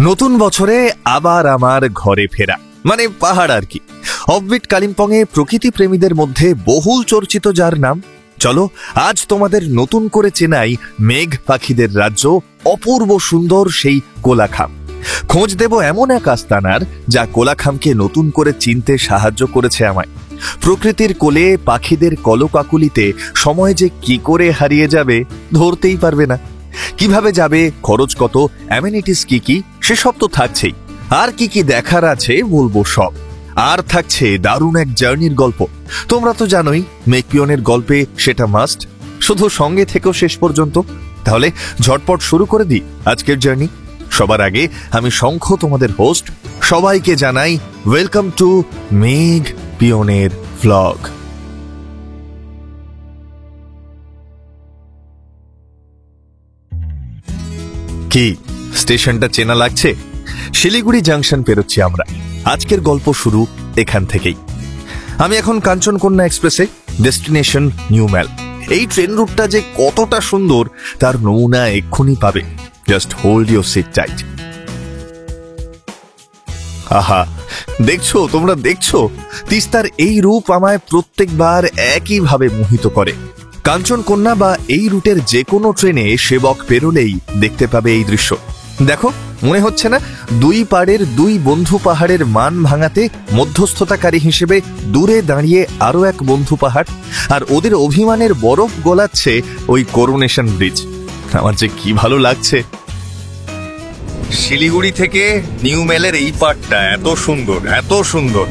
নতুন বছরে আবার আমার ঘরে ফেরা, মানে পাহাড় আর কি। অফবিট কালিম্পংয়ে প্রকৃতি প্রেমীদের মধ্যে বহুল চর্চিত যার নাম। চলো আজ তোমাদের নতুন করে চেনাই মেঘ পাখিদের রাজ্য, অপূর্ব সুন্দর সেই কোলাখাম। খোঁজ দেব এমন এক আস্তানার যা কোলাখামকে নতুন করে চিনতে সাহায্য করেছে আমায়। প্রকৃতির কোলে পাখিদের কলকাকুলিতে সময় যে কি করে হারিয়ে যাবে ধরতেই পারবে না। কিভাবে যাবে, খরচ কত, অ্যামেনিটিস কি কি, সেসব তো থাকছেই। আর কি কি দেখার আছে বলবো সব। আর থাকছে দারুণ এক জার্নির গল্প। তোমরা তো জানোই মেক পিয়নের গল্পে সেটা মাস্ট। শুধু সঙ্গে থেকেও শেষ পর্যন্ত। তাহলে ঝটপট শুরু করে দিই আজকের জার্নি। সবার আগে আমি শঙ্খ, তোমাদের হোস্ট। সবাইকে জানাই ওয়েলকাম টু মেঘ পিয়নের ভ্লগ। কি স্টেশনটা চেনা লাগছে? শিলিগুড়ি জাংশন পেরোচ্ছি আমরা। আজকের গল্প শুরু এখান থেকেই। আমি এখন কাঞ্চনকন্যা এক্সপ্রেসে, ডেস্টিনেশন নিউম্যাল। এই ট্রেন রুটটা যে কতটা সুন্দর তার নমুনা এক্ষুনি পাবে। Just hold your seat tight. আহা, দেখছো, তোমরা দেখছো, তিস্তার এই রূপ আমায় প্রত্যেকবার একইভাবে মোহিত করে। কাঞ্চনকন্যা বা এই রুটের যে কোনো ট্রেনে সেবক পেরোলেই দেখতে পাবে এই দৃশ্য। দেখো, মনে হচ্ছে না দুই পাড়ের দুই বন্ধু পাহাড়ের মান ভাঙাতে মধ্যস্থতাকারী হিসেবে দূরে দাঁড়িয়ে আরো এক বন্ধু পাহাড়, আর ওদের অভিমানের বরফ গলাচ্ছে ওই করোনেশন ব্রিজ। আমার যে কি ভালো লাগছে। শিলিগুড়ি থেকে নিউম্যালের এই পার্টটা এত সুন্দর, এত সুন্দর।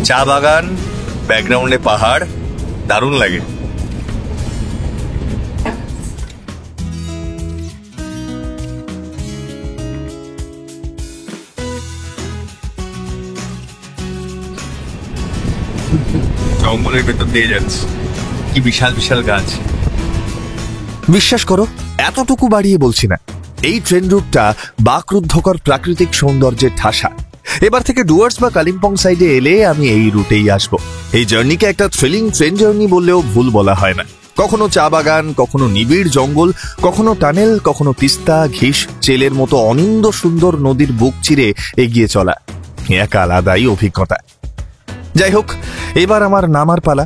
চা বাগান, ব্যাকগ্রাউন্ডে পাহাড়, দারুণ লাগে। জঙ্গলের ভেতর দিয়ে যাচ্ছে, কি বিশাল বিশাল গাছ। বিশ্বাস করো, এতটুকু বাড়িয়ে বলছি না। এই ট্রেন রুটটা বাকরুদ্ধকর প্রাকৃতিক সৌন্দর্যের ঠাসা। এবার থেকে ডুয়ার্স বা কালিম্পং সাইডে এলে আমি এই রুটেই আসবো। এই জার্নিকে একটা থ্রিলিং ট্রেন জার্নি বললেও ভুল বলা হয় না। কখনো চা বাগান, কখনো নিবিড় জঙ্গল, কখনো টানেল, কখনো তিস্তা, ঘিস, চেলের মতো অনিন্দ সুন্দর নদীর বুক চিরে এগিয়ে চলা এক আলাদাই অভিজ্ঞতা। যাই হোক, এবার আমার নামার পালা।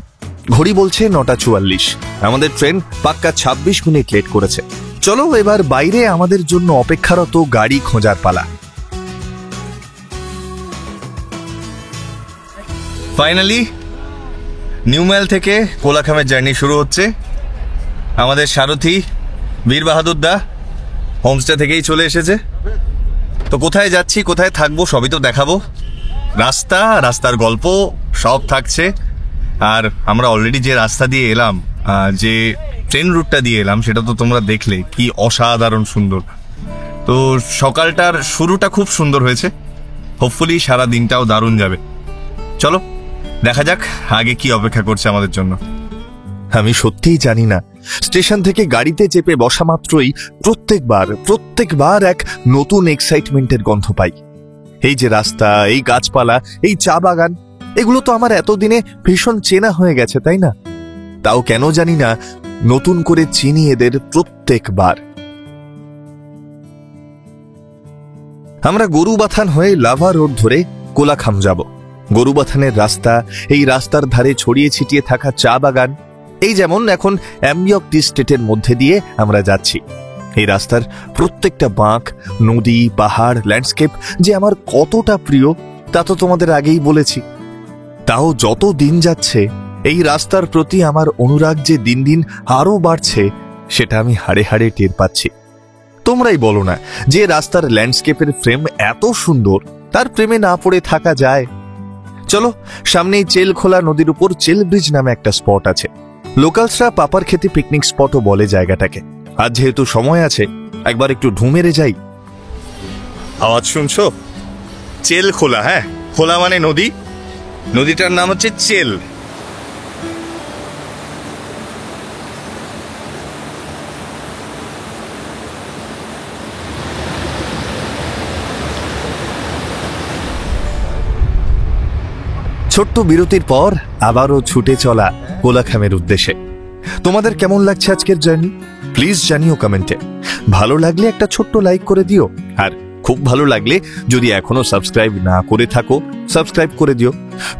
ঘড়ি বলছে 9:44। আমাদের ট্রেন পাক্কা 26 মিনিট লেট করেছে। চলো এবার বাইরে আমাদের জন্য অপেক্ষারত গাড়ি খোঁজার পালা। ফাইনালি নিউম্যাল থেকে কোলাখামের জার্নি শুরু হচ্ছে। আমাদের সারথি বীর বাহাদুর দা হোমস্টে থেকেই চলে এসেছে। তো কোথায় যাচ্ছি, কোথায় থাকবো সবই তো দেখাবো। রাস্তার গল্প সব থাকছে। আর আমরা অলরেডি যে রাস্তা দিয়ে এলাম, যে ট্রেন রুটটা দিয়ে এলাম, সেটা তো তোমরা দেখলে, কি অসাধারণ সুন্দর। তো সকালটার শুরুটা খুব সুন্দর হয়েছে। হোপফুলি সারা দিনটাও দারুণ যাবে। চলো দেখা যাক আগে কি অপেক্ষা করছে আমাদের জন্য। আমি সত্যিই জানি না, স্টেশন থেকে গাড়িতে চেপে বসা মাত্রই প্রত্যেকবার এক নতুন এক্সাইটমেন্টের গন্ধ পাই। এই যে রাস্তা, এই গাছপালা, এই চা বাগান, এগুলো তো আমার এতদিনে ভীষণ চেনা হয়ে গেছে, তাই না? তাও কেন জানি না নতুন করে চিনি এদের প্রত্যেকবার। আমরা গরুবাথান হয়ে লাভা রোড ধরে কোলাখাম যাব। গরুবাথানের রাস্তা, এই রাস্তার ধারে ছড়িয়ে ছিটিয়ে থাকা চা বাগান, এই যেমন এখন অ্যাম্বিয়ক টি স্টেটের মধ্যে দিয়ে আমরা যাচ্ছি। এই রাস্তার প্রত্যেকটা বাঁক, নদী, পাহাড়, ল্যান্ডস্কেপ যে আমার কতটা প্রিয় তা তো তোমাদের আগেই বলেছি। তাও যত দিন যাচ্ছে এই রাস্তার প্রতি আমার অনুরাগ যে দিন দিন আরো বাড়ছে, সেটা আমি হাড়ে হাড়ে টের পাচ্ছি। তোমরাই বলো না, যে রাস্তার ল্যান্ডস্কেপের ফ্রেম এত সুন্দর, তার প্রেমে না পড়ে থাকা যায়? চলো, সামনেই চেলখোলা নদীর উপর চেল ব্রিজ নামে একটা স্পট আছে। লোকালসরা পাপার খেতে পিকনিক স্পটও বলে জায়গাটাকে। আজ যেহেতু সময় আছে, একবার একটু ঢু মেরে যাই। আওয়াজ শুনছো? চেলখোলা, হ্যাঁ, খোলা মানে নদী। নদীটার নাম হচ্ছে চেল। ছোট্ট বিরতির পর আবারও ছুটে চলা কোলাখামের উদ্দেশ্যে। তোমাদের কেমন লাগছে আজকের জার্নি? প্লিজ জানিও কমেন্টে। ভালো লাগলে একটা ছোট্ট লাইক করে দিও, আর খুব ভালো লাগলে যদি এখনো সাবস্ক্রাইব না করে থাকো সাবস্ক্রাইব করে দিও।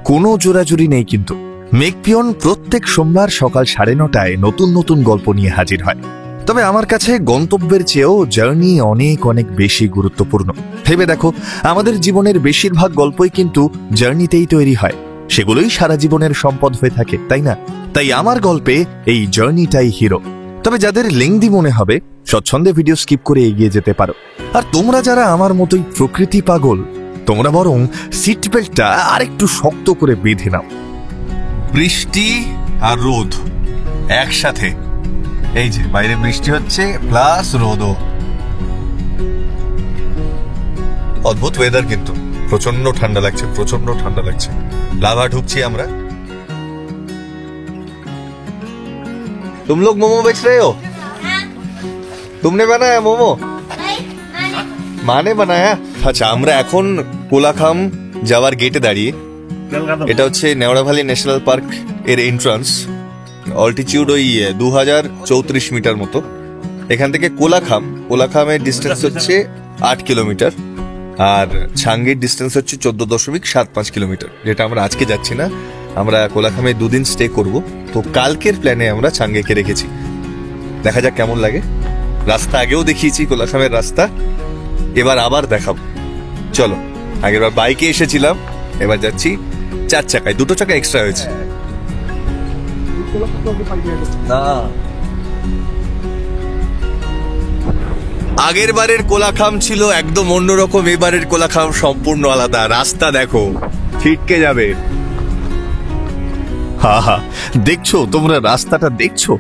কোনো জোরাজুরি নেই কিন্তু। মেঘপিয়ন প্রত্যেক সোমবার সকাল 9:30টায় নতুন নতুন গল্প নিয়ে হাজির হয়। তবে আমার কাছে গন্তব্যের চেয়েও জার্নি অনেক অনেক বেশি গুরুত্বপূর্ণ। ভেবে দেখো, আমাদের জীবনের বেশিরভাগ গল্পই কিন্তু জার্নিতেই তৈরি হয়, সেগুলোই সারা জীবনের সম্পদ হয়ে থাকে, তাই না? তাই আমার গল্পে এই জার্নিটাই হিরো। তবে যাদের লেংদি মনে হবে স্বচ্ছন্দে ভিডিও স্কিপ করে এগিয়ে যেতে পারো। আর তোমরা যারা আমার মতোই প্রকৃতি পাগল, তোমরা বরং সিট বেল্টটা আরেকটু শক্ত করে বেঁধে নাও। বৃষ্টি আর রোদ একসাথে, এই যে বাইরে বৃষ্টি হচ্ছে প্লাস রোদও। অদ্ভুত ওয়েদার, কিন্তু প্রচন্ড ঠান্ডা লাগছে, প্রচন্ড ঠান্ডা লাগছে। লাভা ঢুকছি আমরা। तुम लोग मोमो बेच रहे हो? तुमने बनाया मोमो? माने बनाया? আচ্ছা, আমরা এখন কোলাখাম যাওয়ার গেটে দাঁড়িয়ে। এটা হচ্ছে নেওড়াভালি ন্যাশনাল পার্ক এর এন্ট্রান্স। অল্টিটিউড ওই 2034 মিটার মতো। এখান থেকে কোলাখামের ডিস্টেন্স হচ্ছে 8 কিলোমিটার, আর ছাঙ্গির ডিস্টেন্স হচ্ছে 14.75 কিলোমিটার। যেটা আমরা আজকে যাচ্ছি না, আমরা কোলাখামে 2 দিন স্টে করব। তো কালকের প্ল্যানে আমরা ছাঙ্গেকে রেখেছি। দেখা যাক কেমন লাগে। রাস্তা আগেও দেখিয়েছি, কোলাখামের রাস্তা, এবার আবার দেখাবো। চলো, আগেরবার বাইকে এসেছিলাম, এবার যাচ্ছি 4 চাকায়। 2টো চাকা এক্সট্রা হয়েছে। আগের বারের কোলাখাম ছিল একদম অন্যরকম, এবারের কোলাখাম সম্পূর্ণ আলাদা। রাস্তা দেখো, ছিটকে যাবে। হা হা, দেখছো তোমরা রাস্তাটা দেখছো?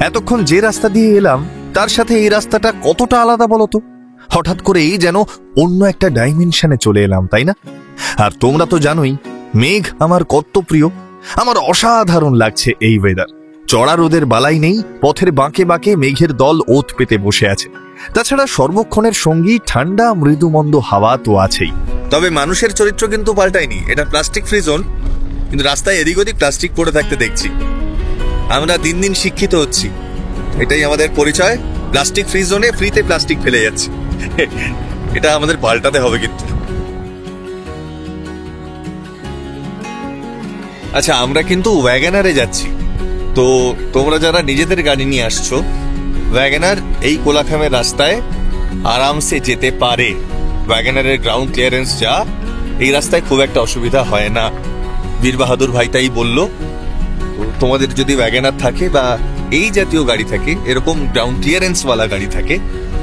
এতক্ষণ যে রাস্তা দিয়ে এলাম তার সাথে এই রাস্তাটা কতটা আলাদা বলতো। হঠাৎ করেই যেন অন্য একটা ডাইমেনশনে চলে এলাম, তাই না? আর তোমরা তো জানোই মেঘ আমার কত প্রিয়। আমার অসাধারণ লাগছে এই ওয়েদার। চড়া রোদের বালাই নেই, পথের বাঁকে বাঁকে মেঘের দল ওত পেতে বসে আছে। তাছাড়া সর্বক্ষণের সঙ্গী ঠান্ডা মৃদুমন্দ হাওয়া তো আছেই। তবে মানুষের চরিত্র কিন্তু পাল্টায়নি। এটা প্লাস্টিক ফ্রি জোন, কিন্তু রাস্তায় এদিক ওদিক প্লাস্টিক পড়ে থাকতে দেখছি। আমরা দিন দিন শিক্ষিত হচ্ছি, এটাই আমাদের পরিচয়। প্লাস্টিক ফ্রি জোনে ফ্রিতে প্লাস্টিক ফেলে যাচ্ছে। এটা আমাদের পাল্টাতে হবে কিন্তু। আচ্ছা, আমরা কিন্তু ওয়াগনারে যাচ্ছি। তো তোমরা যারা নিজেদের গাড়ি নিয়ে আসছো, ওয়াগনার এই কোলাখামের রাস্তায় আরামসে যেতে পারে। ওয়াগনারের গ্রাউন্ড ক্লিয়ারেন্স যা, এই রাস্তায় খুব একটা অসুবিধা হয় না। বীর বাহাদুর ভাই তাই বললো। তোমাদের যদি ওয়াগনার থাকে বা এই জাতীয় গাড়ি থাকে, এরকম গ্রাউন্ড ক্লিয়ারেন্স ওয়ালা গাড়ি থাকে,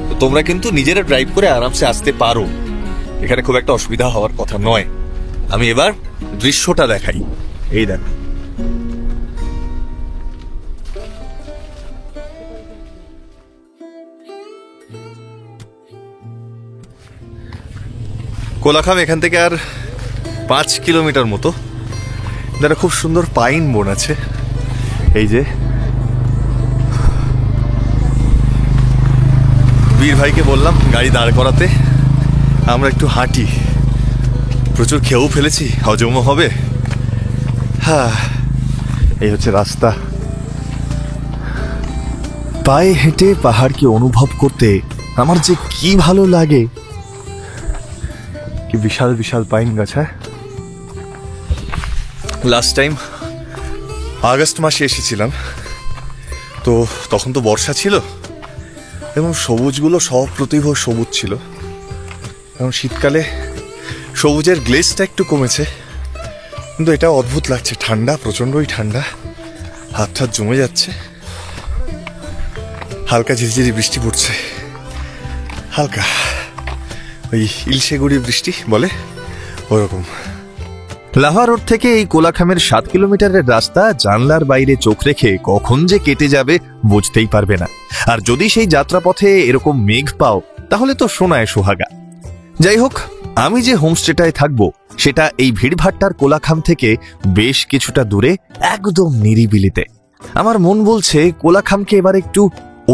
তো তোমরা কিন্তু নিজেরা ড্রাইভ করে আরামসে আসতে পারো। এখানে খুব একটা অসুবিধা হওয়ার কথা নয়। আমি এবার দৃশ্যটা দেখাই। এই দেখো, কোলাখাম এখান থেকে আর 5 কিলোমিটার মতো। এটা খুব সুন্দর পাইন বন আছে। এই যে বীর ভাইকে বললাম গাড়ি দাঁড় করাতে, আমরা একটু হাঁটি। প্রচুর খেয়েও ফেলেছি, হজমও হবে। হ্যাঁ, এই হচ্ছে রাস্তা। পায়ে হেঁটে পাহাড়কে অনুভব করতে আমার যে কি ভালো লাগে। কি বিশাল বিশাল পাইন গাছ। হ্যাঁ, লাস্ট টাইম আগস্ট মাসে এসেছিলাম, তো তখন তো বর্ষা ছিল এবং সবুজগুলো সপ্রতিভ সবুজ ছিল। এখন শীতকালে সবুজের গ্লেজটা একটু কমেছে, কিন্তু এটা অদ্ভুত লাগছে। ঠান্ডা, প্রচণ্ডই ঠান্ডা, হাত হাত জমে যাচ্ছে। হালকা ঝিরিঝিরি বৃষ্টি পড়ছে, হালকা ওই ইলশেগুড়ি বৃষ্টি বলে ওরকম। লাভা রোড থেকে এই কোলাখামের 7 কিলোমিটারের রাস্তা জানলার বাইরে চোখ রেখে কখন যে কেটে যাবে বুঝতেই পারবে না। আর যদি সেই যাত্রাপথে এরকম মেঘ পাও, তাহলে তো সোনায় সোহাগা। যাই হোক, আমি যে হোমস্টেটায় থাকবো সেটা এই ভিড়ভাট্টার কোলাখাম থেকে বেশ কিছুটা দূরে, একদম নিরিবিলিতে। আমার মন বলছে কোলাখামকে এবার একটু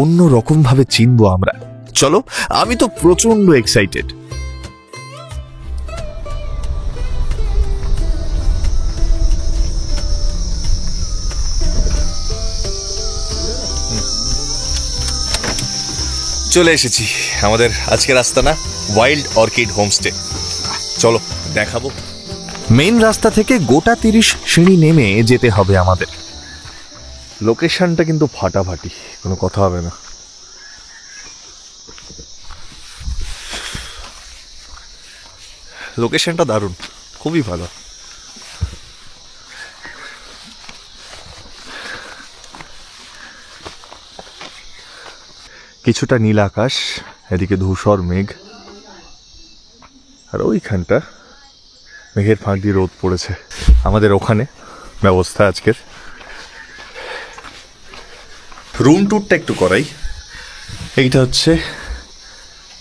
অন্য রকম ভাবে চিনবো আমরা। চলো, আমি তো প্রচন্ড এক্সাইটেড। চলে এসেছি আমাদের আজকের আস্তানা ওয়াইল্ড অর্কিড হোমস্টে। চলো দেখাবো। মেইন রাস্তা থেকে গোটা 30 সিঁড়ি নেমে যেতে হবে আমাদের। লোকেশনটা কিন্তু ফাটাফাটি, কোনো কথা হবে না। লোকেশনটা দারুণ, খুবই ভালো। কিছুটা নীল আকাশ, এদিকে ধূসর মেঘ, আর ওইখানটা মেঘের ফাঁক দিয়ে রোদ পড়েছে। আমাদের ওখানে ব্যবস্থা আজকের। রুম ট্যুরটা একটু করাই। এইটা হচ্ছে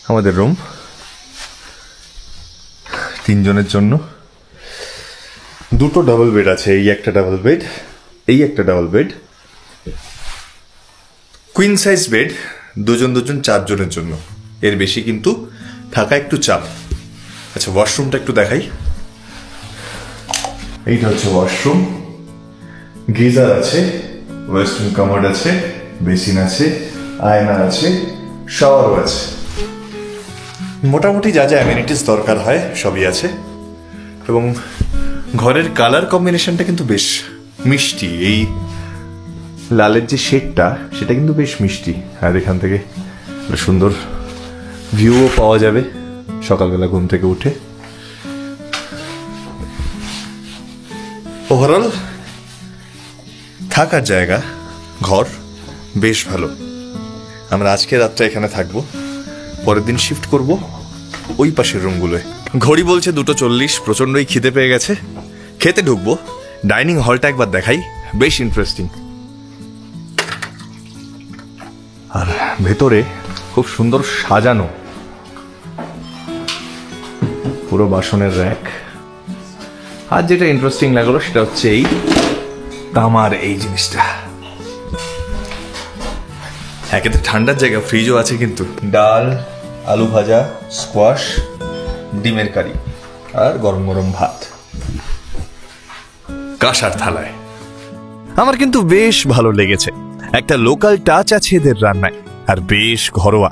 আমাদের রুম, 3 জনের জন্য। 2টো ডাবল বেড আছে, এই একটা ডাবল বেড, এই একটা double bed. Queen size bed 2 জন 4 জনের জন্য। এর বেশি কিন্তু থাকা একটু চাপ। আচ্ছা, ওয়াশরুমটা একটু দেখাই। এইটা হচ্ছে ওয়াশরুম। গিজার আছে, ওয়েস্টার্ন কামোড আছে, বেসিন আছে, আয়না আছে, শাওয়ারও আছে। মোটামুটি যা যা অ্যামেনিটিস দরকার হয় সবই আছে। এবং ঘরের কালার কম্বিনেশনটা কিন্তু বেশ মিষ্টি। এই লালের যে শেডটা সেটা কিন্তু বেশ মিষ্টি। আর এখান থেকে সুন্দর ভিউও পাওয়া যাবে সকালবেলা ঘুম থেকে উঠে। ওভারঅল থাকার জায়গা, ঘর বেশ ভালো। আমরা আজকে রাতটা এখানে থাকবো, পরের দিন শিফট করব ওই পাশের রুমগুলোয়। ঘড়ি বলছে 2:40। প্রচণ্ডই খিদে পেয়ে গেছে, খেতে ঢুকবো। ডাইনিং হলটা একবার দেখাই, বেশ ইন্টারেস্টিং। আর ভেতরে খুব সুন্দর সাজানো, পুরো বাসনের র্যাক। আর যেটা ইন্টারেস্টিং লাগলো সেটা হচ্ছে এই তামার এই জিনিসটা। একেতে ঠান্ডার জায়গা, ফ্রিজও আছে কিন্তু। ডাল, আলু ভাজা, স্কোয়াশ, ডিমের কারি আর গরম গরম ভাত কাঁসার থালায়। আমার কিন্তু বেশ ভালো লেগেছে। একটা লোকাল টাচ আছে এদের রান্নায়, আর বেশ ঘরোয়া।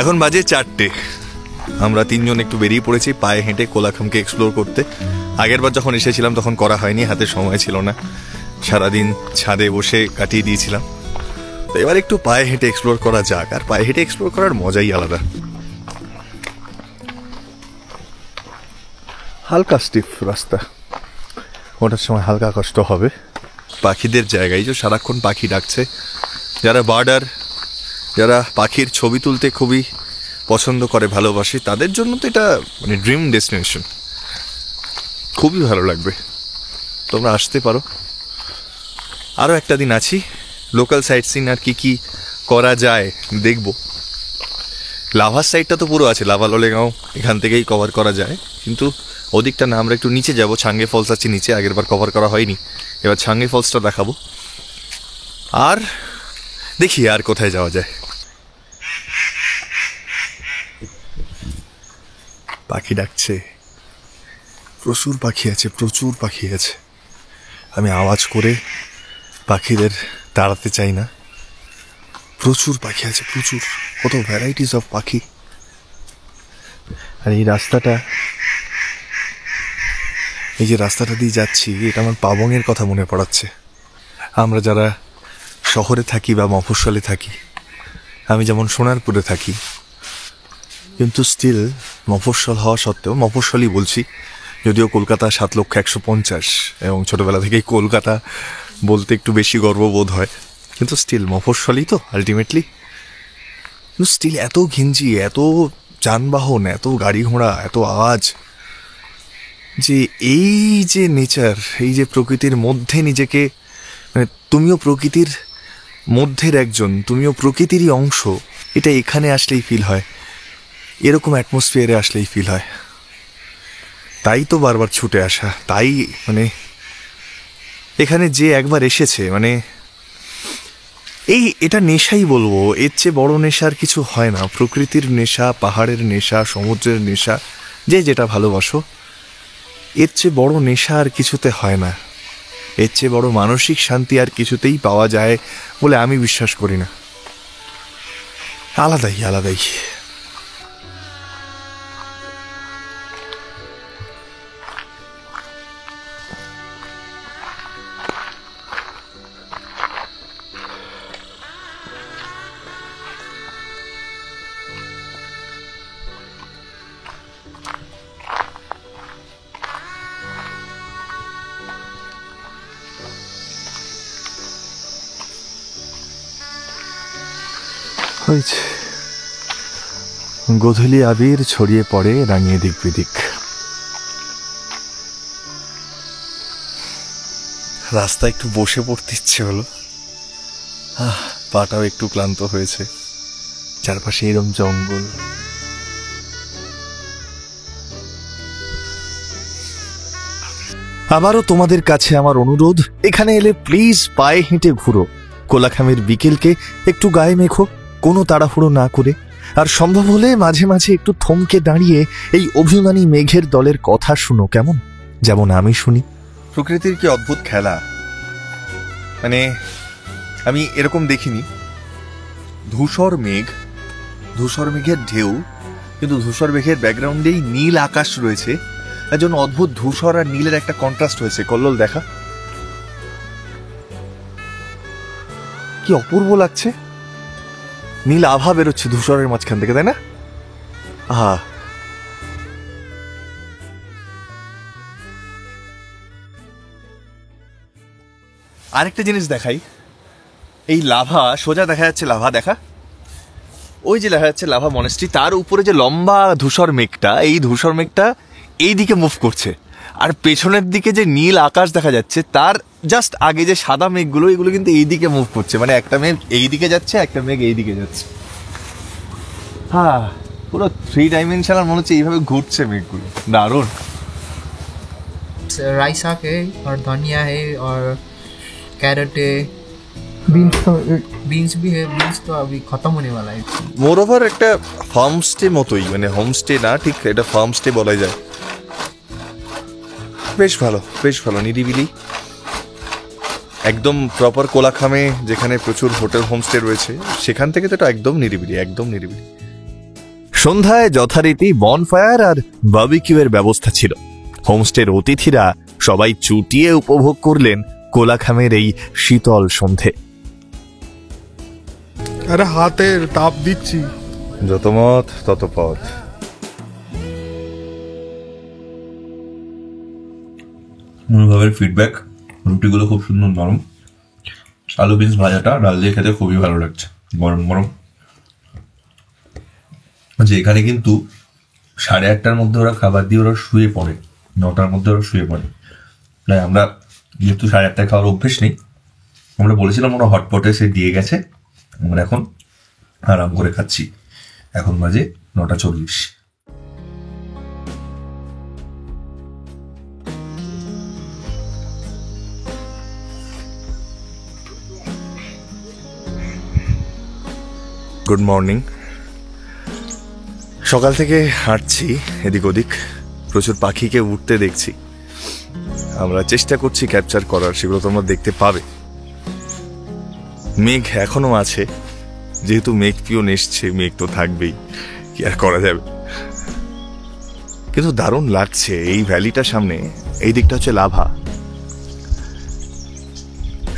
এখন বাজে 4টে। আমরা 3 জন একটু বেরিয়ে পড়েছি পায়ে হেঁটে কোলাখামকে এক্সপ্লোর করতে। আগের বার যখন এসেছিলাম তখন করা হয়নি, হাতে সময় ছিল না, সারাদিন ছাদে বসে কাটিয়ে দিয়েছিলাম। তো এবার একটু পায়ে হেঁটে এক্সপ্লোর করা যাক। আর পায়ে হেঁটে এক্সপ্লোর করার মজাই আলাদা। হালকা স্টিফ রাস্তা, ওটার সময় হালকা কষ্ট হবে। পাখিদের জায়গায় যে সারাক্ষণ পাখি ডাকছে। যারা বার্ডার, যারা পাখির ছবি তুলতে খুবই পছন্দ করে, ভালোবাসে, তাদের জন্য তো এটা মানে ড্রিম ডেস্টিনেশন। খুবই ভালো লাগবে, তোমরা আসতে পারো। আরও একটা দিন আছি, লোকাল সাইট সিন আর কি করা যায় দেখব। লাভার সাইডটা তো পুরো আছে, লাভা লোলেগাঁও এখান থেকেই কভার করা যায়, কিন্তু ওদিকটা না। আমরা একটু নিচে যাব, ছাঙ্গে ফলস আছে নিচে, আগের বার কভার করা হয়নি। এবার ছাঙ্গে ফলসটা দেখাবো। আর দেখি আর কোথায় যাওয়া যায়। পাখি ডাকছে, প্রচুর পাখি আছে, প্রচুর পাখি আছে। আমি আওয়াজ করে পাখিদের তাড়াতে চাই না। প্রচুর পাখি আছে, প্রচুর, কত ভ্যারাইটিস অফ পাখি। আর এই রাস্তাটা, এই যে রাস্তাটা দিয়ে যাচ্ছি, এটা আমার পাবংয়ের কথা মনে পড়াচ্ছে। আমরা যারা শহরে থাকি বা মফস্বলে থাকি, আমি যেমন সোনারপুরে থাকি, কিন্তু স্টিল মফস্বল হওয়া সত্ত্বেও, মফস্বলই বলছি, যদিও কলকাতা 7,150,000 এবং ছোটবেলা থেকেই কলকাতা বলতে একটু বেশি গর্ববোধ হয়, কিন্তু স্টিল মফস্বলই তো আলটিমেটলি। কিন্তু স্টিল এত ঘিঞ্জি, এত যানবাহন, এত গাড়ি ঘোড়া, এত আওয়াজ, যে এই যে নেচার, এই যে প্রকৃতির মধ্যে নিজেকে, মানে তুমিও প্রকৃতির মধ্যের একজন, তুমিও প্রকৃতিরই অংশ, এটা এখানে আসলেই ফিল হয়, এরকম অ্যাটমসফিয়ারে আসলেই ফিল হয়। তাই তো বারবার ছুটে আসা। তাই মানে এখানে যে একবার এসেছে, মানে এটা নেশাই বলবো, এর চেয়ে বড় নেশার কিছু হয় না। প্রকৃতির নেশা, পাহাড়ের নেশা, সমুদ্রের নেশা, যে যেটা ভালোবাসো, এর চেয়ে বড় নেশা আর কিছুতে হয় না। এর চেয়ে বড় মানসিক শান্তি আর কিছুতেই পাওয়া যায় বলে আমি বিশ্বাস করি না। আলাদাই আলাদাই। হয়েছে, গোধূলি আবির ছড়িয়ে পড়ে রাঙিয়ে দিক বিদিক। রাস্তা একটু বসে পড়তে ইচ্ছে হলো, পাটাও একটু ক্লান্ত হয়েছে। চারপাশে এরম জঙ্গল, আবারও তোমাদের কাছে আমার অনুরোধ, এখানে এলে প্লিজ পায়ে হেঁটে ঘুরো। কোলাখামের বিকেলকে একটু গায়ে মেখো, কোনো তাড়াহুড়ো না করে। আর সম্ভব হলে মাঝে মাঝে একটু থমকে দাঁড়িয়ে এই অভিমানী মেঘের দলের কথা শুনো, কেমন যেমন আমি শুনি। প্রকৃতির কি অদ্ভুত খেলা, মানে আমি এরকম দেখিনি। ধূসর মেঘ, ধূসর মেঘের ঢেউ, কিন্তু ধূসর মেঘের ব্যাকগ্রাউন্ডেই নীল আকাশ রয়েছে। একজন অদ্ভুত ধূসর আর নীলের একটা কন্ট্রাস্ট হয়েছে। কল্লোল দেখা, কি অপূর্ব লাগছে। নীল আভা বেরোচ্ছে ধূসরের মাঝখান থেকে, তাই না? আহা, আরেকটা জিনিস দেখাই। এই লাভা সোজা দেখা যাচ্ছে, লাভা দেখা, ওই যে দেখা যাচ্ছে লাভা মনেস্ট্রি, তার উপরে যে লম্বা ধূসর মেঘটা, এই ধূসর মেঘটা এই দিকে মুভ করছে। আর পেছনের দিকে যে নীল আকাশ দেখা যাচ্ছে, তার জাস্ট আগে যে সাদা মেঘগুলো, এগুলো কিন্তু এই দিকে মুভ করছে। মানে একটা মেঘ এই দিকে যাচ্ছে, একটা মেঘ এই দিকে যাচ্ছে। হ্যাঁ, পুরো 3 ডাইমেনশনাল মনে হচ্ছে, এইভাবে ঘুরছে মেঘগুলো। দারুণ। राई साग है और धनिया है और कैरेट है, बीन्स भी है। बीन्स तो अभी खत्म होने वाला है। মোর ওভার একটা ফার্ম স্টে মতোই, মানে হোমস্টে না ঠিক, এটা ফার্ম স্টে বলা যায়। বেশ ভালো, বেশ ভালো, নিরিবিলি, একদম প্রপার কোলাখামে যেখানে প্রচুর হোটেল হোমস্টে রয়েছে, সেখান থেকে তো এটা একদম নিরিবিলি, একদম নিরিবিলি। সন্ধ্যায় যথারীতি বনফায়ার আর বারবিকিউ এর ব্যবস্থা ছিল। হোমস্টের অতিথিরা সবাই চুটিয়ে উপভোগ করলেন কোলাখামের এই শীতল সন্ধে। আরে হাতে তাপ দিচ্ছি। যত মত তত পথ। অনুভবের ফিডব্যাক, রুটিগুলো খুব সুন্দর নরম, আলু বিনস ভাজাটা ডাল দিয়ে খেতে খুবই ভালো লাগছে, গরম গরম। যে এখানে কিন্তু 8:30টার মধ্যে ওরা খাবার দিয়ে ওরা শুয়ে পড়ে, 9টার মধ্যে ওরা শুয়ে পড়ে। তাই আমরা যেহেতু 8:30টায় খাওয়ার অভ্যেস নেই, আমরা বলেছিলাম ওরা হটপটে সে দিয়ে গেছে, আমরা এখন আরাম করে খাচ্ছি। এখন বাজে 9:40। Good morning. সকাল থেকে হাঁটছি এদিক ওদিক, প্রচুর পাখিকে উঠতে দেখছি। আমরা চেষ্টা করছি ক্যাপচার করার, সেগুলো তোমরা দেখতে পাবে। মেঘ এখনো আছে, যেহেতু মেঘ পিওন এসছে, মেঘ তো থাকবেই, কি আর করা যাবে। কিন্তু দারুণ লাগছে এই ভ্যালিটার সামনে। এই দিকটা হচ্ছে লাভা,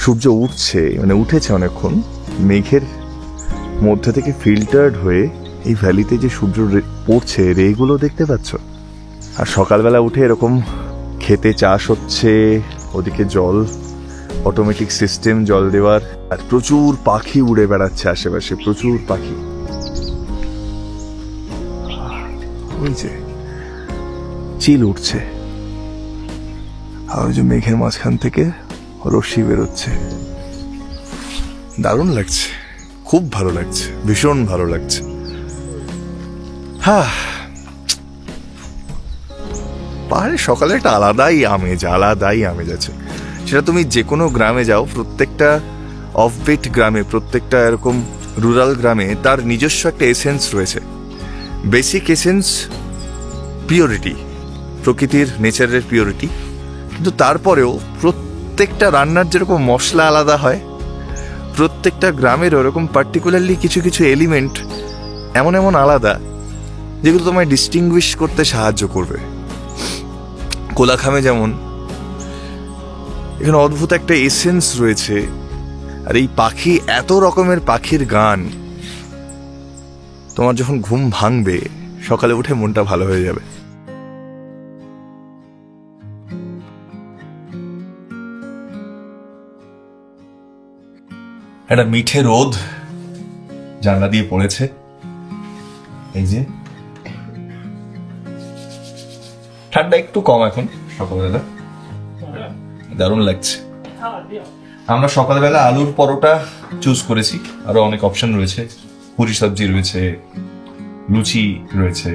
সূর্য উঠছে, মানে উঠেছে অনেকক্ষণ, মেঘের মধ্যে থেকে ফিল্টার্ড হয়ে এই ভ্যালিতে যে সূর্য পড়ছে, রেগুলো দেখতে পাচ্ছ। আর সকালবেলা উঠে এরকম খেতে চাষ হচ্ছে, ওদিকে জল, অটোমেটিক সিস্টেম জল দেওয়ার, আর প্রচুর পাখি উড়ে বেড়াচ্ছে আশেপাশে, প্রচুর পাখি। ওই যে চিল উঠছে, আর ওই যে মেঘের মাঝখান থেকে রশ্মি বেরোচ্ছে। দারুণ লাগছে, খুব ভালো লাগছে, ভীষণ ভালো লাগছে। হ্যাঁ, পাহাড়ে সকালে একটা আলাদাই আমেজ আছে। সেটা তুমি যে কোনো গ্রামে যাও, প্রত্যেকটা অফবিট গ্রামে, প্রত্যেকটা এরকম রুরাল গ্রামে তার নিজস্ব একটা এসেন্স রয়েছে। বেসিক এসেন্স পিওরিটি, প্রকৃতির নেচারের পিওরিটি। কিন্তু তারপরেও প্রত্যেকটা রান্নার যেরকম মশলা আলাদা হয়, প্রত্যেকটা গ্রামের ওরকম পার্টিকুলারলি কিছু কিছু এলিমেন্ট এমন এমন আলাদা যেগুলো তোমায় ডিস্টিংগুইশ করতে সাহায্য করবে। কোলাখামে যেমন এখানে অদ্ভুত একটা এসেন্স রয়েছে, আর এই পাখি, এত রকমের পাখির গান, তোমার যখন ঘুম ভাঙবে সকালে উঠে মনটা ভালো হয়ে যাবে। একটা মিঠে রোদ জানলা দিয়ে পড়েছে, এই যে ঠান্ডা একটু কম এখন সকালবেলা, দারুণ লাগছে। আমরা সকালবেলা আলুর পরোটা চুজ করেছি, আরো অনেক অপশন রয়েছে, পুরি সবজি রয়েছে, লুচি রয়েছে,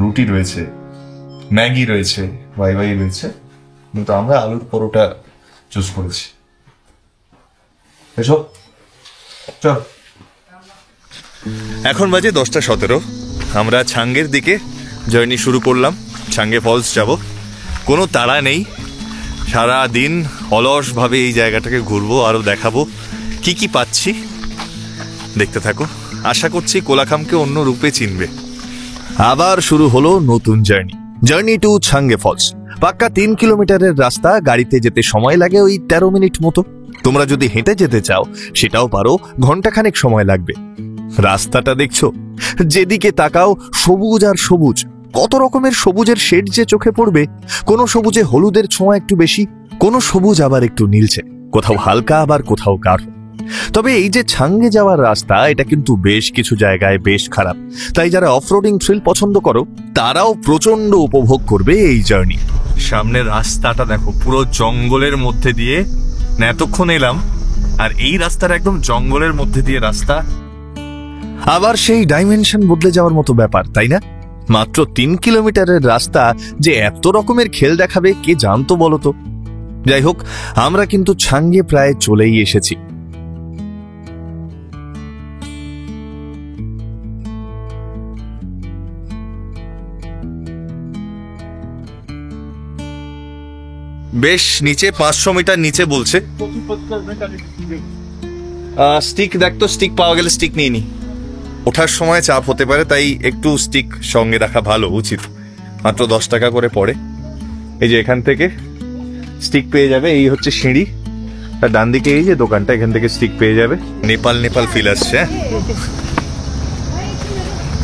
রুটি রয়েছে, ম্যাগি রয়েছে, ওয়াই রয়েছে, কিন্তু আমরা আলুর পরোটা চুজ করেছি। এসো, চল। এখন বাজে 10:17। আমরা ছাঙ্গের দিকে জার্নি শুরু করলাম। ছাঙ্গে ফলস যাব, কোনো তাড়া নেই। সারা দিন অলসভাবে এই জায়গাটাকে ঘুরবো, আরও দেখাবো কি কি পাচ্ছি। দেখতে থাকো, আশা করছি কোলাখামকে অন্য রূপে চিনবে। আবার শুরু হলো নতুন জার্নি টু ছাঙ্গে ফলস। পাক্কা 3 কিলোমিটারের রাস্তা, গাড়িতে যেতে সময় লাগে ওই 13 মিনিট মতো। তোমরা যদি হেঁটে যেতে চাও সেটাও পারো, ঘন্টাখানেক সময় লাগবে। রাস্তাটা দেখছো, যেদিকে তাকাও সবুজ আর সবুজ, কত রকমের সবুজের শেড যে চোখে পড়বে। কোনো সবুজে হলুদের ছোঁয়া একটু বেশি, কোনো সবুজ আবার একটু নীলছে, কোথাও হালকা আবার কোথাও গাঢ়। তবে এই যে ছাঙ্গে যাওয়ার রাস্তা, এটা কিন্তু বেশ কিছু জায়গায় বেশ খারাপ, তাই যারা অফরোডিং থ্রিল পছন্দ করো তারাও প্রচন্ড উপভোগ করবে এই জার্নি। সামনের রাস্তাটা দেখো, পুরো জঙ্গলের মধ্যে দিয়ে এতক্ষণ এলাম, আর এই রাস্তার একদম জঙ্গলের মধ্যে দিয়ে রাস্তা। আবার সেই ডাইমেনশন বদলে যাওয়ার মতো ব্যাপার, তাই না? মাত্র 3 কিলোমিটারের রাস্তা যে এত রকমের খেল দেখাবে কে জানতো বলতো। যাই হোক, আমরা কিন্তু ছাঙ্গে প্রায় চলেই এসেছি। বেশ নিচে, 500 মিটার নিচে বলছে। স্টিক দেখতো, স্টিক পাওয়া গেলে স্টিক নিয়ে নি। ওঠার সময় চাপ হতে পারে, তাই একটু স্টিক সঙ্গে রাখা ভালো, উচিত। মাত্র 10 টাকা করে পড়ে। এই যে এখান থেকে স্টিক পেয়ে যাবে, এই হচ্ছে সিঁড়ি, আর ডান দিকে এই যে দোকানটা, এখান থেকে স্টিক পেয়ে যাবে। নেপাল নেপাল ফিল আসছে।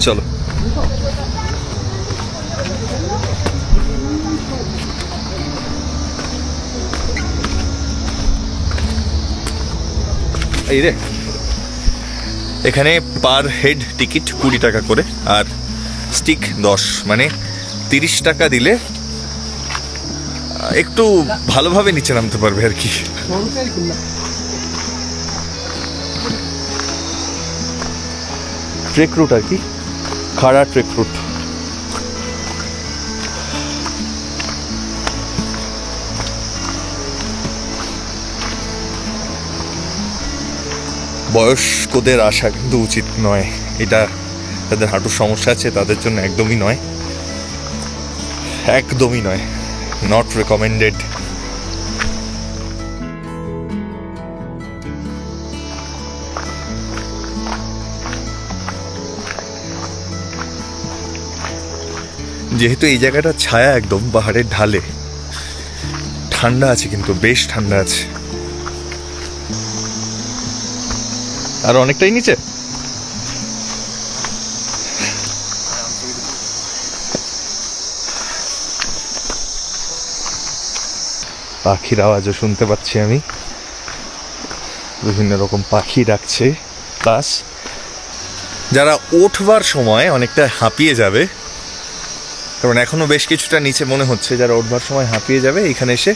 চলো। এই রে, এখানে পার হেড টিকিট 20 টাকা করে, আর স্টিক 10, মানে 30 টাকা দিলে একটু ভালোভাবে নিচে নামতে পারবে আর কি। ট্রেক রুট আর কি, খাড়া ট্রেক রুট। বয়স্কদের আসা কিন্তু উচিত নয়, এটা যাদের হাঁটুর সমস্যা আছে তাদের জন্য একদমই নয়, একদমই নয়, নট রেকমেন্ডেড। যেহেতু এই জায়গাটা ছায়া একদম পাহাড়ের ঢালে, ঠান্ডা আছে, কিন্তু বেশ ঠান্ডা আছে। আর অনেকটাই নিচে। পাখির আওয়াজও শুনতে পাচ্ছি আমি, বিভিন্ন রকম পাখি ডাকছে। প্লাস যারা উঠবার সময় অনেকটা হাঁপিয়ে যাবে, কারণ এখনো বেশ কিছুটা নিচে মনে হচ্ছে, যারা উঠবার সময় হাঁপিয়ে যাবে এখানে এসে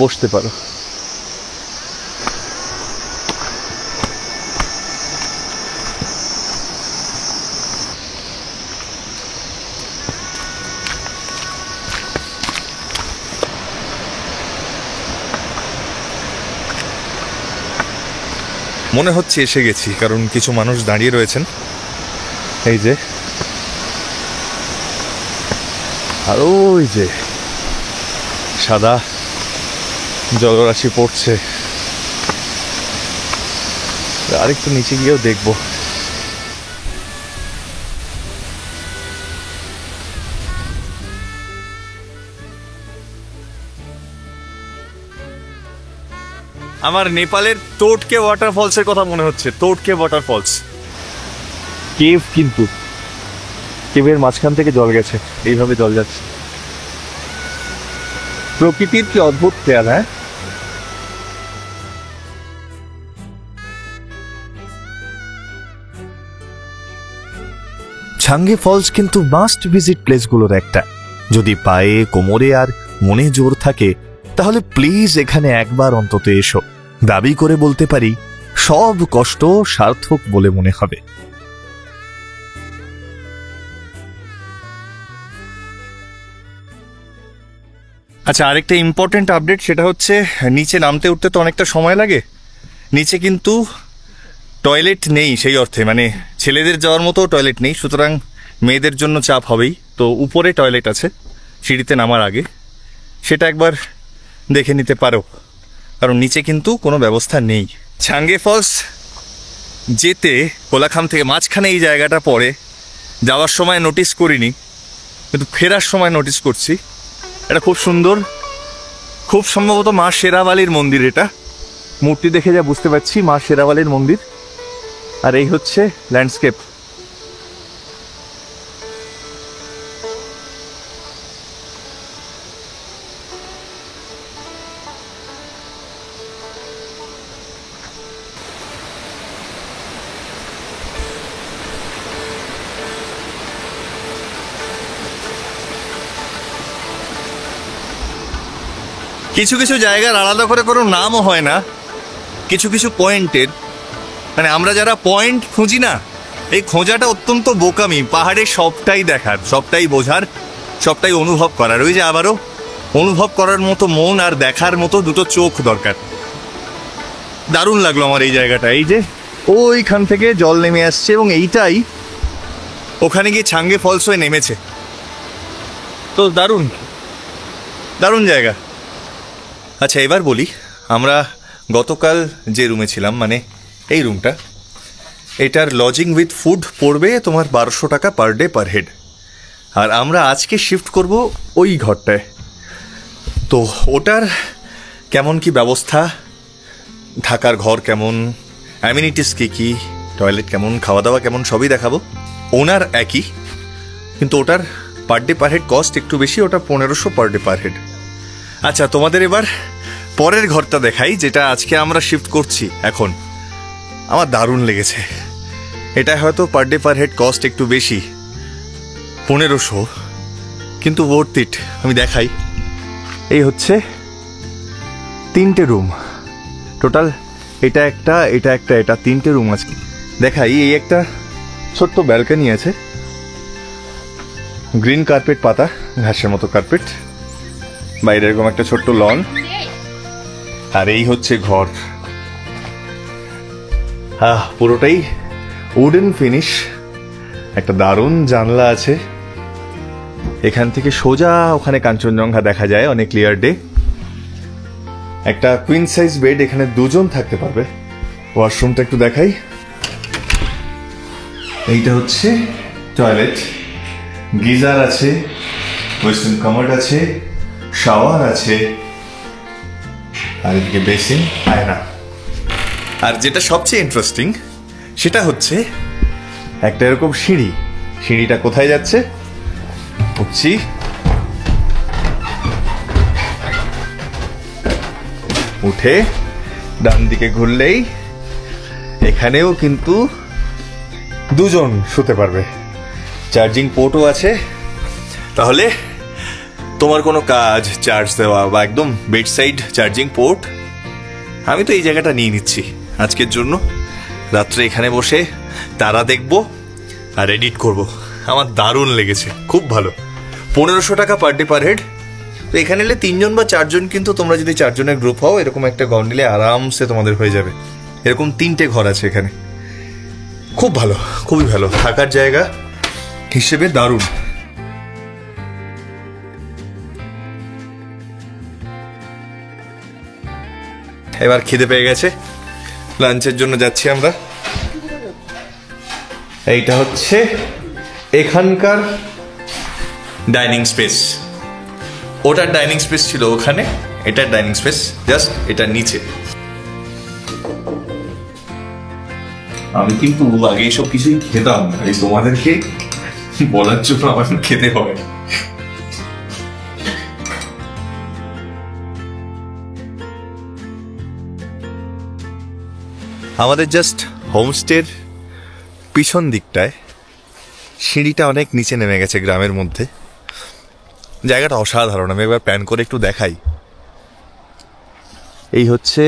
বসতে পারো। মনে হচ্ছে এসে গেছি, কারণ কিছু মানুষ দাঁড়িয়ে রয়েছেন, এই যে, আর ওই যে সাদা জলরাশি পড়ছে। আরেকটু নিচে গিয়েও দেখবো। আমার নেপালের তোটকে ওয়াটারফলসের কথা মনে হচ্ছে। তোটকে ওয়াটারফলস, কেভ, কিন্তু কেভের মাঝখান থেকে জল গেছে, এইভাবে জল যাচ্ছে। প্রকৃতির কি অদ্ভুত খেয়াল। হ্যাঁ, ছাঙ্গে ফলস কিন্তু মাস্ট ভিজিট প্লেসগুলোর একটা। যদি পায়ে, কোমরে আর মনে জোর থাকে তাহলে প্লিজ এখানে একবার অন্তত এসো। দাবি করে বলতে পারি সব কষ্ট সার্থক বলে মনে হবে। আচ্ছা, আরেকটা ইম্পর্টেন্ট আপডেট, সেটা হচ্ছে নিচে নামতে উঠতে তো অনেকটা সময় লাগে। নিচে কিন্তু টয়লেট নেই সেই অর্থে, মানে ছেলেদের যাওয়ার মতো টয়লেট নেই, সুতরাং মেয়েদের জন্য চাপ হবেই। তো উপরে টয়লেট আছে সিঁড়িতে নামার আগে, সেটা একবার দেখে নিতে পারো, কারণ নিচে কিন্তু কোনো ব্যবস্থা নেই। ছাঙ্গে ফলস যেতে কোলাখাম থেকে মাঝখানে এই জায়গাটা পড়ে। যাওয়ার সময় নোটিস করিনি, কিন্তু ফেরার সময় নোটিস করছি। এটা খুব সুন্দর, খুব সম্ভবত মা শেরাওয়ালির মন্দির। এটা মূর্তি দেখে যা বুঝতে পারছি মা শেরাওয়ালির মন্দির। আর এই হচ্ছে ল্যান্ডস্কেপ। কিছু কিছু জায়গার আলাদা করে কোনো নামও হয় না, কিছু কিছু পয়েন্টের, মানে আমরা যারা পয়েন্ট খুঁজি না, এই খোঁজাটা অত্যন্ত বোকামি। পাহাড়ে সবটাই দেখার, সবটাই বোঝার, সবটাই অনুভব করার। ওই যে আবারও অনুভব করার মতো মন আর দেখার মতো দুটো চোখ দরকার। দারুণ লাগলো আমার এই জায়গাটা। এই যে ওইখান থেকে জল নেমে আসছে এবং এইটাই ওখানে গিয়ে ছাঙ্গে ফলস হয়ে নেমেছে। তো দারুণ দারুণ জায়গা। আচ্ছা, এবার বলি, আমরা গতকাল যে রুমে ছিলাম, মানে এই রুমটা, এটার লজিং উইথ ফুড পড়বে তোমার 1200 টাকা পার ডে পার হেড। আর আমরা আজকে শিফট করব ওই ঘরটায়। তো ওটার কেমন কি ব্যবস্থা, থাকার ঘর কেমন, অ্যামিনিটিস কী কী, টয়লেট কেমন, খাওয়া দাওয়া কেমন, সবই দেখাবো। ওনার একই, কিন্তু ওটার per day per head cost একটু বেশি, ওটা 1500 পার ডে পার হেড। আচ্ছা, তোমাদের এবার পরের ঘরটা দেখাই, যেটা আজকে আমরা শিফট করছি এখন। আমার দারুণ লেগেছে। এটা হয়তো per day per head cost একটু বেশি, 1500, কিন্তু ওয়ার্থ ইট। আমি দেখাই, এই হচ্ছে 3টে রুম টোটাল। এটা একটা, এটা একটা, এটা 3টে রুম আছে। দেখাই, এই একটা ছোট্ট ব্যালকনি আছে, গ্রিন কার্পেট পাতা, ঘাসের মতো কার্পেট, বাইরে এরকম একটা ছোট্ট লন। আর এই হচ্ছে ঘর। পুরোটাই উডেন ফিনিশ। একটা দারুণ জানলা আছে, এখান থেকে সোজা ওখানে কাঞ্চনজঙ্ঘা দেখা যায় অনেক ক্লিয়ার ডে। একটা কুইন সাইজ বেড, এখানে 2 জন থাকতে পারবে। ওয়াশরুমটা একটু দেখাই। এইটা হচ্ছে টয়লেট, গিজার আছে, ওয়েস্টার্ন কামোড আছে, শাওয়ার আছে, আর এদিকে বেসিন, আয়না। আর যেটা সবচেয়ে ইন্টারেস্টিং সেটা হচ্ছে একটা এরকম সিঁড়ি। সিঁড়িটা কোথায় যাচ্ছে? উঠছি, উঠে ডান দিকে ঘুরলেই এখানেও কিন্তু 2 জন শুতে পারবে। চার্জিং পোর্টও আছে, তাহলে তোমার কোনো কাজ, চার্জ দেওয়া বা একদম বেড সাইড চার্জিং পোর্ট। আমি তো এই জায়গাটা নিয়ে নিচ্ছি আজকের জন্য। রাত্রে এখানে বসে তারা দেখবো আর এডিট করব। আমার দারুণ লেগেছে, খুব ভালো। 1500 টাকা পার ডে পার হেড। তো এখানে এলে 3 জন বা 4 জন, কিন্তু তোমরা যদি 4 জনের গ্রুপ হও, এরকম একটা ঘর নিলে আরামসে তোমাদের হয়ে যাবে। এরকম 3টে ঘর আছে এখানে। খুব ভালো, খুবই ভালো থাকার জায়গা হিসেবে, দারুণ। এবার খিদে পেয়ে গেছে, লাঞ্চের জন্য যাচ্ছি আমরা। এইটা হচ্ছে এখানকার ডাইনিং স্পেস। ওটার ডাইনিং স্পেস ছিল ওখানে, এটার ডাইনিং স্পেস জাস্ট এটার নিচে। আমি কিন্তু আগে এসব কিছুই খেতাম না, এই তোমাদেরকে বলার জন্য আমার খেতে হয়। আমাদের জাস্ট হোমস্টের পিছন দিকটায় সিঁড়িটা অনেক নিচে নেমে গেছে গ্রামের মধ্যে। জায়গাটা অসাধারণ, আমি একবার প্ল্যান করে একটু দেখাই। এই হচ্ছে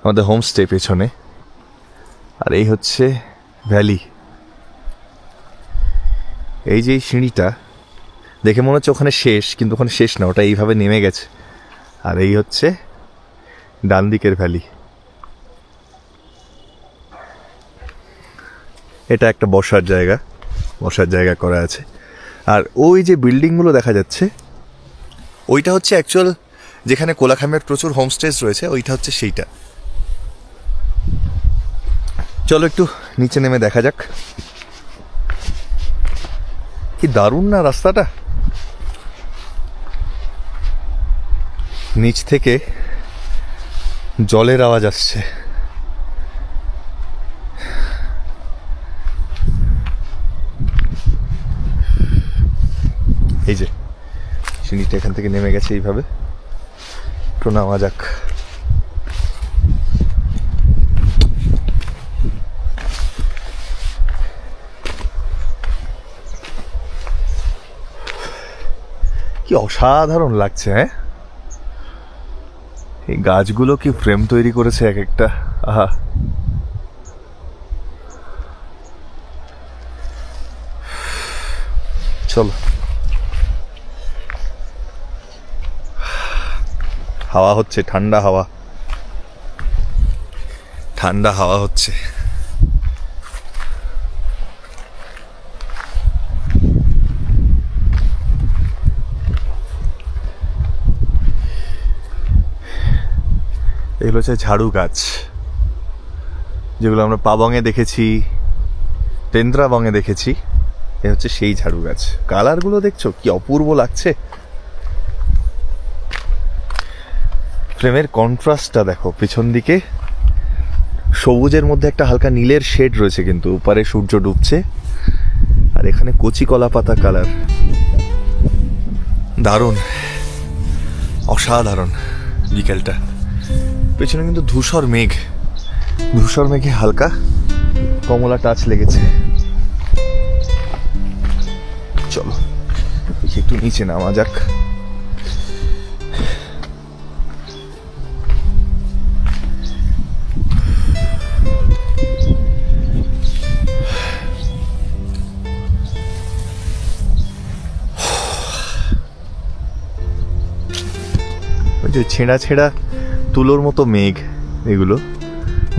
আমাদের হোমস্টে পেছনে, আর এই হচ্ছে ভ্যালি। এই যে সিঁড়িটা দেখে মনে হচ্ছে ওখানে শেষ, কিন্তু ওখানে শেষ না, ওটা এইভাবে নেমে গেছে। আর এই হচ্ছে ডান দিকের ভ্যালি। এটা একটা বসার জায়গা করা আছে। আর ওই যে বিল্ডিংগুলো দেখা যাচ্ছে, ওইটা হচ্ছে অ্যাকচুয়াল যেখানে কোলাখামের প্রচুর হোমস্টেজ রয়েছে, ওইটা হচ্ছে সেইটা। চলো একটু নিচে নেমে দেখা যাক। কি দারুণ না রাস্তাটা! নিচ থেকে জলের আওয়াজ আসছে। এই যে সিঁড়িটা এখান থেকে নেমে গেছে এইভাবে, একটু নামা যাক। কি অসাধারণ লাগছে! হ্যাঁ, এই গাছগুলো কি ফ্রেম তৈরি করেছে এক একটা! আহা, চলো। হাওয়া হচ্ছে, ঠান্ডা হাওয়া হচ্ছে। এগুলো হচ্ছে ঝাড়ু গাছ, যেগুলো আমরা পাবংয়ে দেখেছি, তেন্দ্রাবংয়ে দেখেছি। এ হচ্ছে সেই ঝাড়ু গাছ। কালারগুলো দেখছো কি অপূর্ব লাগছে! ফ্রেমের কন্ট্রাস্টটা দেখো, পিছন দিকে সবুজের মধ্যে একটা হালকা নীলের শেড রয়েছে, কিন্তু উপরে সূর্য ডুবছে, আর এখানে কচি কলা পাতা কালার। দারুণ, অসাধারণ বিকেলটা। পেছনে কিন্তু ধূসর মেঘে হালকা কমলা টাচ লেগেছে। চলো একটু নিচে নামা যাক। ওই যে ছেঁড়া ছেঁড়া তুলোর মতো মেঘ, এগুলো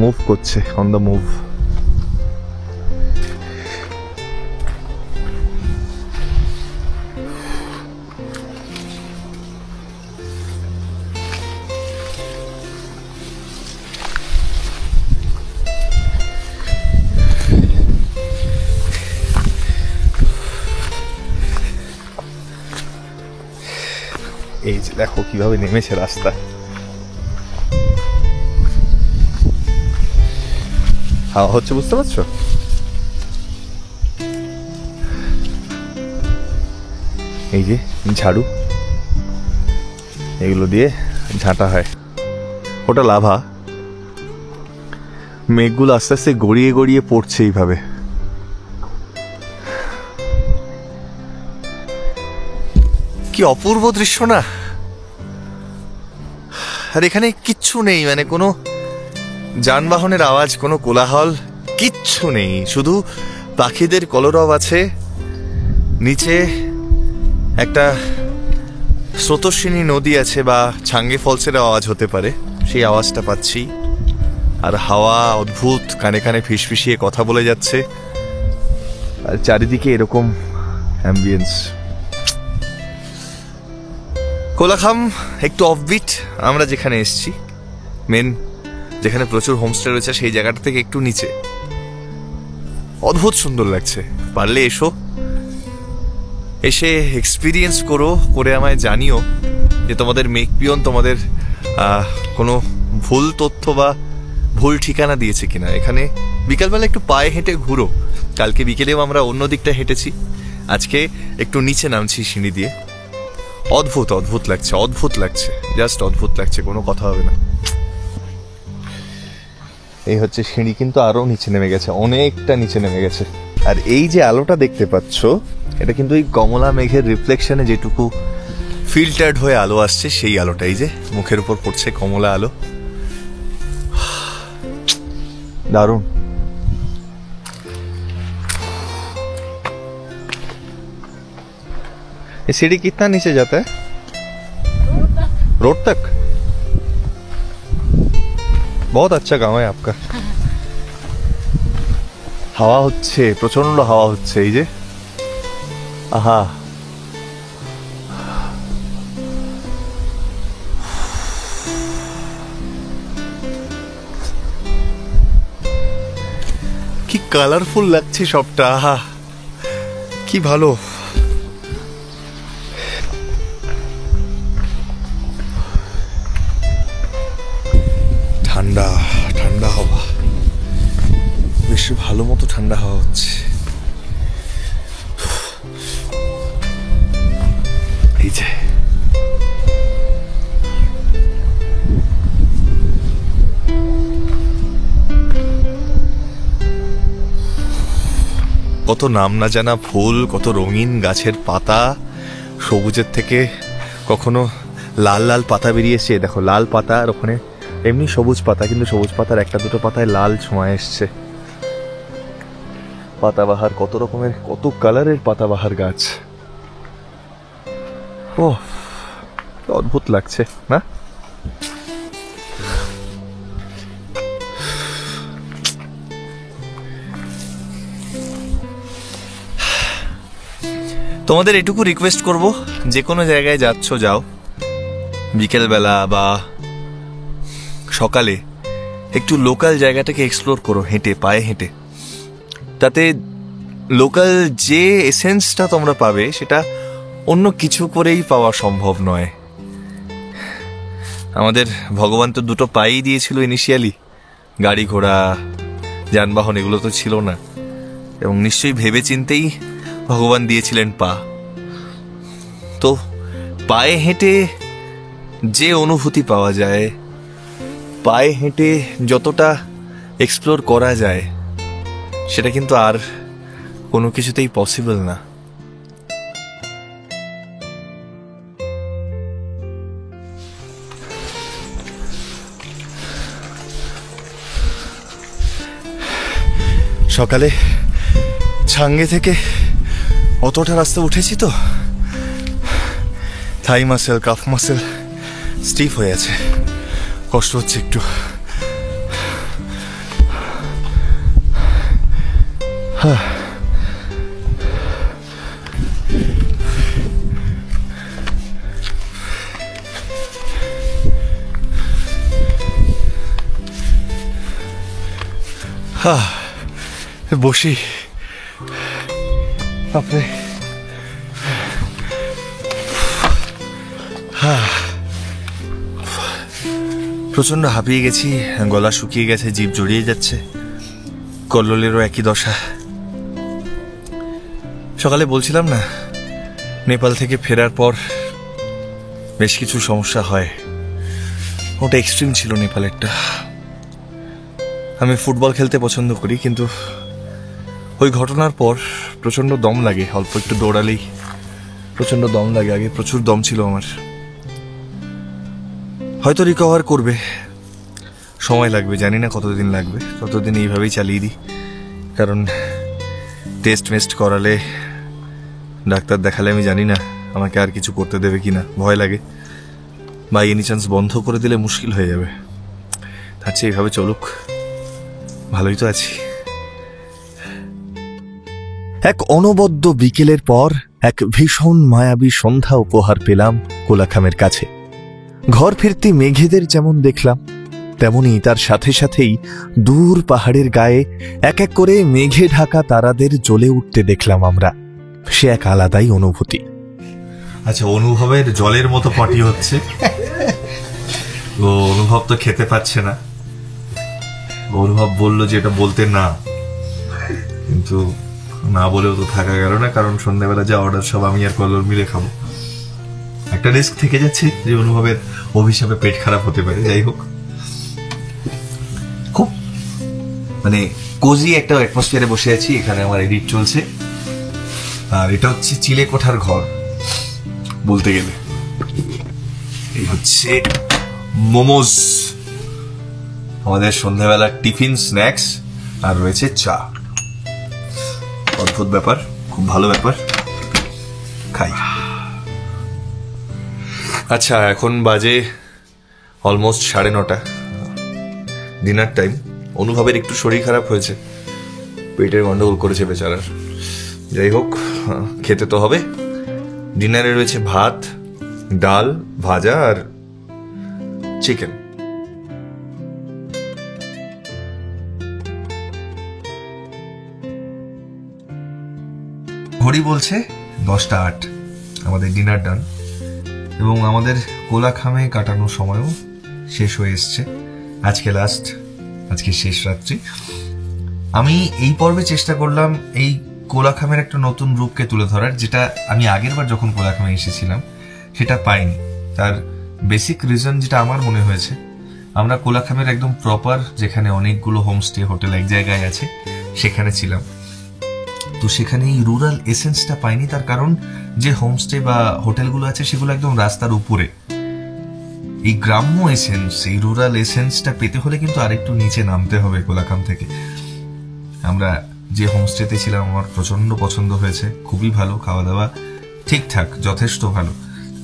মুভ করছে, অন দ্য মুভ। এই যে দেখো কিভাবে নেমেছে রাস্তা। হাওয়া হচ্ছে, বুঝতে পারছো? এই যে ঝাড়ু, এগুলো দিয়ে ঝাঁটা হয়। ওটা লাভা। মেঘগুলো আস্তে আস্তে গড়িয়ে গড়িয়ে পড়ছে এইভাবে। কি অপূর্ব দৃশ্য না! আর এখানে কিচ্ছু নেই, মানে কোনো যানবাহনের আওয়াজ, কোনো কোলাহল কিচ্ছু নেই, শুধু পাখিদের কলরব আছে। নিচে একটা স্রোতস্বিনী নদী আছে, বা ছাঙ্গে ফলসের আওয়াজ হতে পারে, সেই আওয়াজটা পাচ্ছি। আর হাওয়া অদ্ভুত কানে কানে ফিসফিসিয়ে কথা বলে যাচ্ছে, আর চারিদিকে এরকম অ্যাম্বিয়েন্স। কোলাখাম একটু অফবিট, আমরা যেখানে এসছি মেন যেখানে প্রচুর হোমস্টে রয়েছে সেই জায়গাটা থেকে একটু নিচে। অদ্ভুত সুন্দর লাগছে। পারলে এসে এক্সপিরিয়েন্স করে আমায় জানিও যে তোমাদের মেকপিয়ন তোমাদের কোনো ভুল তথ্য বা ভুল ঠিকানা দিয়েছে কিনা। এখানে বিকালবেলা একটু পায়ে হেঁটে ঘুরো। কালকে বিকেলেও আমরা অন্য দিকটা হেঁটেছি, আজকে একটু নিচে নামছি সিঁড়ি দিয়ে। অদ্ভুত অদ্ভুত লাগছে, অদ্ভুত লাগছে, জাস্ট অদ্ভুত লাগছে, কোনো কথা হবে না। এই হচ্ছে সিঁড়ি, কিন্তু আরো নিচে নেমে গেছে, অনেকটা নিচে নেমে গেছে। আর এই যে আলোটা দেখতে পাচ্ছ, এটা কিন্তু এই কমলা মেঘের রিফ্লেকশনে যেটুকু ফিল্টার্ড হয়ে আলো আসছে, সেই আলোটা এই যে মুখের উপর পড়ছে, কমলা আলো, দারুণ। ये सीढ़ी कितना नीचे जाता है? रोड तक। बहुत अच्छा गाँव है आपका। হাওয়া হচ্ছে, প্রচন্ড হাওয়া হচ্ছে, এই যে আহা, কি কালারফুল লাগছে সবটা, আহা কি ভালো। ঠান্ডা ঠান্ডা হাওয়া, বেশ ভালো মতো ঠান্ডা হাওয়া হচ্ছে। এই যে কত নাম না জানা ফুল, কত রঙিন গাছের পাতা, সবুজের থেকে কখনো লাল লাল পাতা বেরিয়েছে, দেখো লাল পাতা, আর ওখানে এমনি সবুজ পাতা, কিন্তু সবুজ পাতার একটা দুটো পাতায় লাল ছোঁয়া এসছে। পাতাবাহার, কত রকমের, কত কালারের পাতাবাহার গাছ। ও অদ্ভুত লাগছে না? তোমাদের এটুকু রিকোয়েস্ট করব, যে কোনো জায়গায় যাচ্ছ যাও, বিকেলবেলা বা সকালে একটু লোকাল জায়গাটাকে এক্সপ্লোর করো, হেঁটে, পায়ে হেঁটে। তাতে লোকাল যে এসেন্সটা তোমরা পাবে সেটা অন্য কিছু করেই পাওয়া সম্ভব নয়। আমাদের ভগবান তো দুটো পাই দিয়েছিল ইনিশিয়ালি, গাড়ি ঘোড়া যানবাহন এগুলো তো ছিল না, এবং নিশ্চয়ই ভেবে চিন্তেই ভগবান দিয়েছিলেন পা। তো পায়ে হেঁটে যে অনুভূতি পাওয়া যায়, পায়ে হেঁটে যতটা এক্সপ্লোর করা যায়, সেটা কিন্তু আর কোনো কিছুতেই পসিবল না। সকালে ছাঙ্গে থেকে অতটা রাস্তা উঠেছি তো, থাই মাসেল, কাফ মাসেল স্টিফ হয়ে আছে, কষ্ট হচ্ছে একটু। বসি আপনি, প্রচন্ড হাঁপিয়ে গেছি, গলা শুকিয়ে গেছে, জিভ জড়িয়ে যাচ্ছে। কল্লোলেরও একই দশা। সকালে বলছিলাম না, নেপাল থেকে ফেরার পর বেশ কিছু সমস্যা হয়, ওটা এক্সট্রিম ছিল নেপালেরটা। আমি ফুটবল খেলতে পছন্দ করি, কিন্তু ওই ঘটনার পর প্রচন্ড দম লাগে, অল্প একটু দৌড়ালেই প্রচন্ড দম লাগে। আগে প্রচুর দম ছিল আমার। হয়তো রিকভার করবে, সময় লাগবে, জানি না কতদিন লাগবে। ততদিন এইভাবেই চালিয়ে দিই, কারণ টেস্ট মেস্ট করালে, ডাক্তার দেখালে আমি জানি না আমাকে আর কিছু করতে দেবে কিনা, ভয় লাগে। বা এনি চান্স বন্ধ করে দিলে মুশকিল হয়ে যাবে। তার চেয়ে এইভাবে চলুক, ভালোই তো আছি। এক অনবদ্য বিকেলের পর এক ভীষণ মায়াবী সন্ধ্যা উপহার পেলাম কোলাখামের কাছে। ঘর ফিরতি মেঘেদের যেমন দেখলাম, তেমনি তার সাথে সাথেই দূর পাহাড়ের গায়ে এক এক করে মেঘে ঢাকা তারাদের জ্বলে উঠতে দেখলাম আমরা। সে এক আলাদাই অনুভূতি। আচ্ছা, অনুভবের জলের মতো পটি হচ্ছে, ও অনুভব তো খেতে পাচ্ছে না, অনুভব বলল যে এটা বলতে না, কিন্তু না বলেও তো থাকা গেল না, কারণ সন্ধ্যাবেলা যা অর্ডার সব আমি আর কল্লোল মিলে খাবো। একটা রিস্ক থেকে যাচ্ছে যে অনুভবের অভিশাপে পেট খারাপ হতে পারে। যাই হোক, খুব মানে কোজি একটা অ্যাটমসফিয়ারে বসে আছি। এখানে আমার এডিট চলছে, আর এটা হচ্ছে চিলে কোঠার ঘর বলতে গেলে। এই হচ্ছে মোমোজ, আমাদের সন্ধ্যাবেলার টিফিন স্ন্যাক্স, আর রয়েছে চা। অদ্ভুত ব্যাপার, খুব ভালো ব্যাপার, খাই। আচ্ছা, এখন বাজে অলমোস্ট 9:30, ডিনার টাইম। অনুভবের একটু শরীর খারাপ হয়েছে, পেটের গন্ডগোল করেছে বেচারার। যাই হোক, খেতে তো হবে। ডিনারে রয়েছে ভাত, ডাল, ভাজা আর চিকেন। ঘড়ি বলছে 10:08, আমাদের ডিনার ডান, এবং আমাদের কোলাখামে কাটানোর সময়ও শেষ হয়ে এসছে। আজকে লাস্ট, আজকে শেষ রাত্রি। আমি এই পর্বে চেষ্টা করলাম এই কোলাখামের একটা নতুন রূপকে তুলে ধরার, যেটা আমি আগের বার যখন কোলাখামে এসেছিলাম সেটা পাইনি। তার বেসিক রিজন যেটা আমার মনে হয়েছে, আমরা কোলাখামের একদম প্রপার, যেখানে অনেকগুলো হোমস্টে হোটেল এক জায়গায় আছে, সেখানে ছিলাম। তো সেখানে এই রুরাল এসেন্সটা পাইনি। তার কারণ যে হোমস্টে বা হোটেলগুলো আছে সেগুলো একদম রাস্তার উপরে। এই গ্রাম্য এসেন্স, এই রুরাল এসেন্সটা পেতে হলে কিন্তু আরেকটু নিচে নামতে হবে কোলাখাম থেকে। আমরা যে হোমস্টেতে ছিলাম আমার প্রচন্ড পছন্দ হয়েছে, খুবই ভালো, খাওয়া দাওয়া ঠিকঠাক, যথেষ্ট ভালো।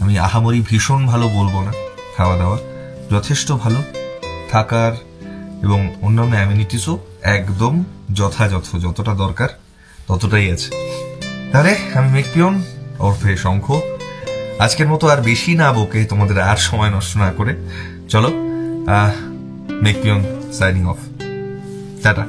আমি আহামরি ভীষণ ভালো বলবো না, খাওয়া দাওয়া যথেষ্ট ভালো, থাকার এবং অন্যান্য অ্যামিনিটিসও একদম যথাযথ, যতটা দরকার ততটাই আছে। তাহলে আমি মেকপিয়ন ওরফে শঙ্খ, আজকের মতো আর বেশি না বকে, তোমাদের আর সময় নষ্ট না করে চলো, মেকপিয়ন সাইনিং অফ, টাটা।